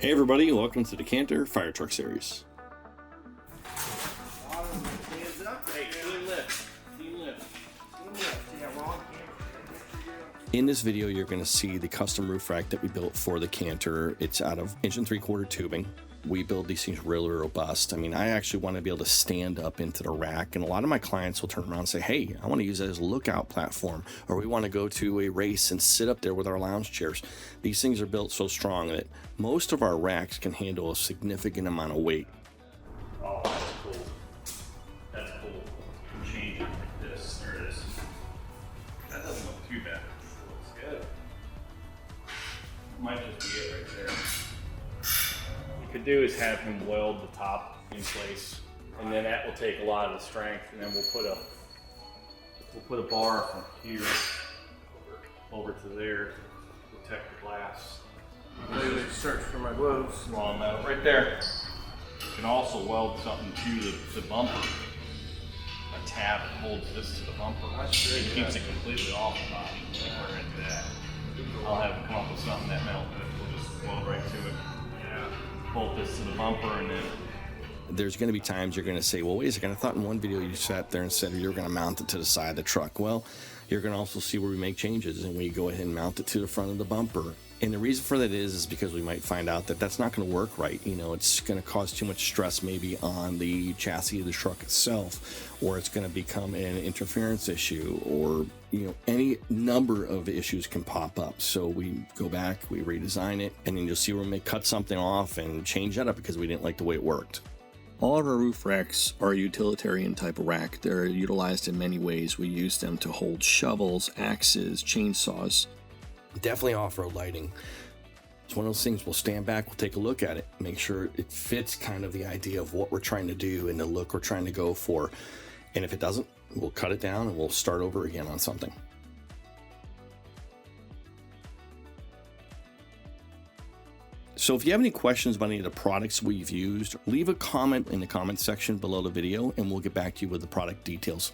Hey everybody, welcome to the Canter Fire Truck Series. In this video, you're going to see the custom roof rack that we built for the Canter. It's out of 1 3/4 tubing. We build these things really robust. I mean, I actually want to be able to stand up into the rack, and a lot of my clients will turn around and say, hey, I want to use it as a lookout platform, or we want to go to a race and sit up there with our lounge chairs. These things are built so strong that most of our racks can handle a significant amount of weight. Oh, that's cool. That's cool. You can change it like this. There it is. That doesn't look too bad. Looks good. Might just be it right there. What you could do is have him weld the top in place, and then that will take a lot of the strength, and then we'll put a bar from here over to there to protect the glass. I need to search for my gloves. Long metal right there. You can also weld something to the bumper. A tab that holds this to the bumper. It keeps it completely off the body. Like we're into that. I'll have him come up with something that metal that will just weld right to it. Yeah. Bolt this to the bumper, and then There's going to be times you're going to say, well, wait a second, I thought in one video you sat there and said you were going to mount it to the side of the truck. Well, you're going to also see where we make changes, and we go ahead and mount it to the front of the bumper. And the reason for that is because we might find out that that's not going to work right. You know, it's going to cause too much stress maybe on the chassis of the truck itself, or it's going to become an interference issue, or, you know, any number of issues can pop up. So we go back, we redesign it, and then you'll see where we may cut something off and change that up because we didn't like the way it worked. All of our roof racks are a utilitarian type of rack. They're utilized in many ways. We use them to hold shovels, axes, chainsaws. Definitely off-road lighting. It's one of those things we'll stand back, we'll take a look at it, make sure it fits kind of the idea of what we're trying to do and the look we're trying to go for. And if it doesn't, we'll cut it down and we'll start over again on something. So if you have any questions about any of the products we've used, leave a comment in the comment section below the video and we'll get back to you with the product details.